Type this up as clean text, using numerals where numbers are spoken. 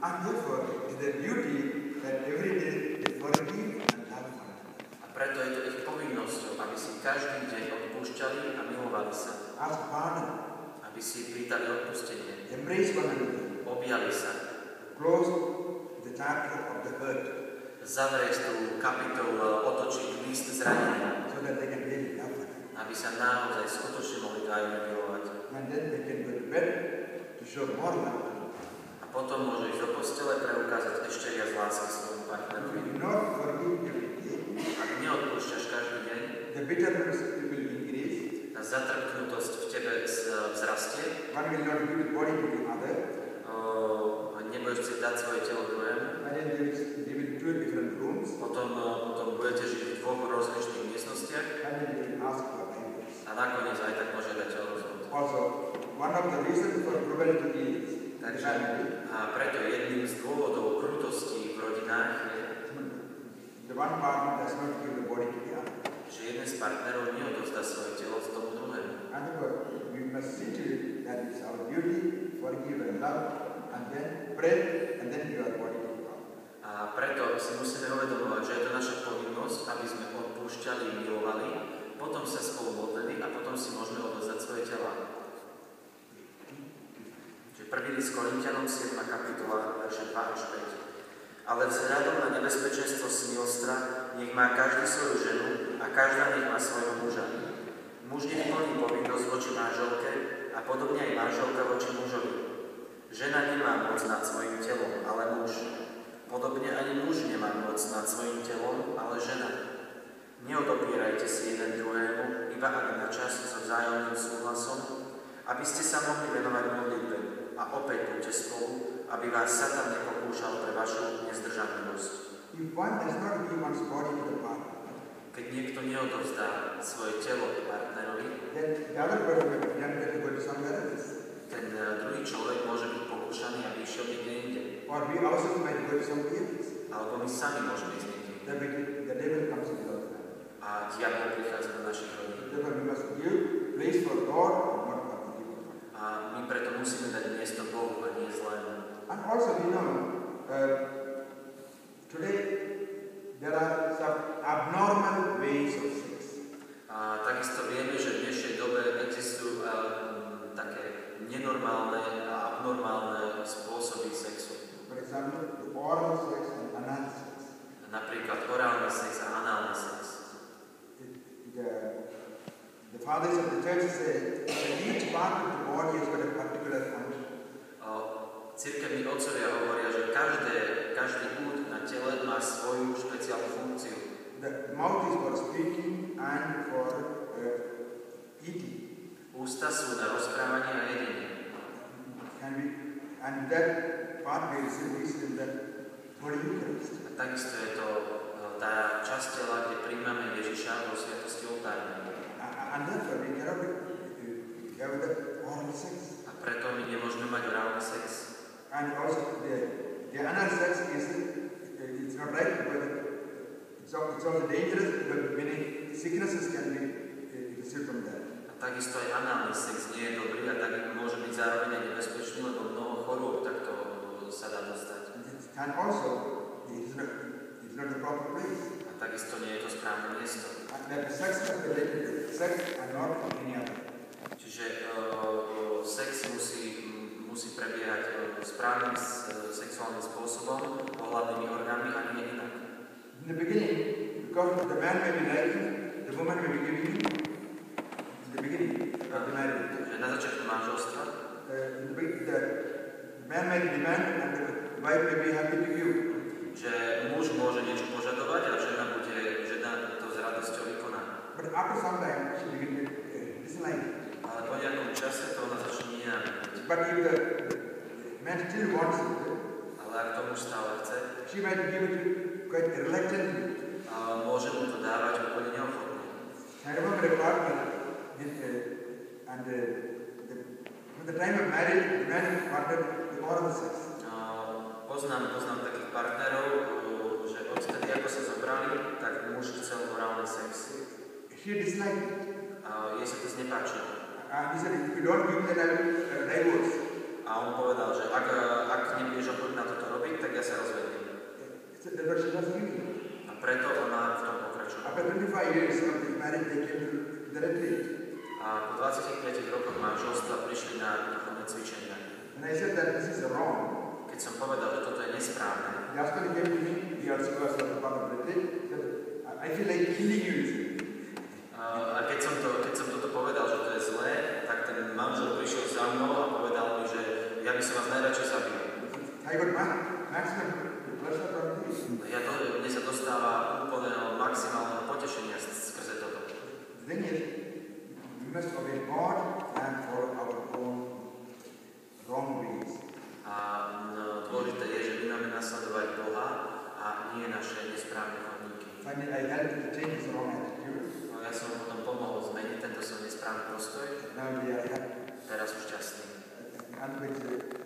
And therefore, it is their duty that every day they forgive and love one another. A preto je to ich povinnosťou, aby si každý deň odpúšťali a milovali sa. Ask pardon. Aby si pýtali odpustenie. Embrace one another. Objali sa. Close the chapter of the hurt. Zavrieť tú kapitolu, otočiť list zranenia. So that they can really love one another. Aby sa naozaj skutočne mohli vzájomne milovať. And then they can go to bed to show more love. A potom môže ísť do postele preukázať ešte viac lásky svojmu partnerovi. If you do not forgive every day, Ak neodpúšťaš každý deň, the bitterness will increase. a zatrpknutosť v tebe vzrastie, One will not give the body to the other. nebudeš chcieť dať svoje telo druhému, And then they will in two different rooms. potom budete žiť v dvoch rozličných miestnostiach And then they will ask for divorce. a nakoniec aj tak požiadate o rozvod. Also, one of the reasons for cruelty is Takže family. a preto jedným z dôvodov krutosti v rodinách je, The one partner does not give the body to the other. že jeden z partnerov neodovzdá svoje telo z tomu druhému. And therefore, we must see to it that it's our duty, forgive and love, and then pray, and then give our body to God. A preto si musíme uvedomovať, že je to naša povinnosť, aby sme odpúšťali, milovali, potom sa spolu modlili a potom si môžeme odovzdať svoje tela. Čiže 1. list Korinťanom 7. kapitola, verše 2 až 5. Ale vzhľadom na nebezpečenstvo smilstva nech má každý svoju ženu a každá nech má svojho muža. Muž nech plní povinnosť voči manželke a podobne aj manželka voči mužovi. Žena nemá moc nad svojim telom, ale muž. Podobne ani muž nemá moc nad svojim telom, ale žena. Neodopierajte si jeden druhému, iba ak na čas so vzájomným súhlasom, aby ste sa mohli venovať modlitbe a opäť buďte spolu, aby vás Satan nepokúšal pre vašu nezdržanlivosť. If one does not give one's body to the partner, Keď niekto neodovzdá svoje telo partnerovi, then the other person will be tempted to go to somewhere else. ten druhý človek môže byť pokúšaný, aby išiel niekde inde. Or we ourselves might go to somebody else. Alebo my sami môžeme ísť niekde. The devil comes into our family. A diabol prichádza do našich rodín. Therefore, we must give place for God and not for the evil one. A my preto musíme dať miesto Bohu a nie zlému. And also, we know today there are some abnormal ways of sex. A takisto vieme, že v dnešnej dobe existujú také nenormálne a abnormálne spôsoby sexu. For example, the oral sex and anal sex. Napríklad orálny sex a análny sex. The fathers of the church say that each part of the body has got a particular function. Cirkevní otcovia hovoria, že každý úd na tele má svoju špeciálnu funkciu. The mouth is for speaking and for eating. Ústa sú na rozprávanie a jedenie. And that part we receive in the Holy Eucharist. A takisto je to tá časť tela, kde príjmame Ježiša vo sviatosti oltárnej. And therefore we cannot have the oral sex. A preto my nemôžeme mať orálny sex. And also the anal sex it's not right because it's also dangerous because many sicknesses can be received from that. A takisto aj análny sex nie je dobrý a tak môže byť zároveň aj nebezpečný, lebo mnoho chorôb takto sa dá dostať. And also it's not the proper place. A takisto nie je to správne miesto. And that sex must be related to sex and not any other. Čiže sex musí prebiehať správnym sexuálnym spôsobom, pohlavnými orgánmi a nie inak. In the beginning, because the man may be liking, the woman may be giving him. In the beginning of the marriage. Na začiatku manželstva. The man may demand and the wife may be happy to give. Že muž môže niečo požadovať a žena to s radosťou vykoná. But after some time, she begins to dislike. Ale po nejakom čase to ona začne nenávidieť. But if the man still wants it, ale ak to muž stále chce, she might give it quite reluctantly. Môže mu to dávať úplne neochotne. I remember a partner, and at the time of marriage, the man wanted the oral sex. Poznám takých partnerov, že odtedy ako sa zobrali, tak muž chcel orálny sex. She disliked it. Jej sa to znepáčilo. And he said, if you don't give me that, I will divorce. A on povedal, že ak nebudeš ochotný na toto So that's what she was doing. A preto ona v tom pokračovala. After 25 years of this marriage, they came to the retreat. A po 25 rokoch manželstva prišli na duchovné cvičenia. And I said that this is wrong. Keď som povedal, že toto je nesprávne, The husband came to me, he also was a part of the retreat, said, I feel like killing you. a keď som toto povedal, že to je zlé, tak ten manžel prišiel za mnou a povedal mi, že ja by som vás najradšej zabil. I got maximum pleasure from this. Mne sa dostáva úplného maximálneho potešenia skrze toto. The thing is, we must obey God and follow our own wrong ways. A dôležité je, že my máme nasledovať Boha a nie naše nesprávne chodníky. Finally, I helped to change this wrong attitude. No, ja som potom pomohol zmeniť tento svoj nesprávny postoj. Now we are happy. Teraz už šťastný. And with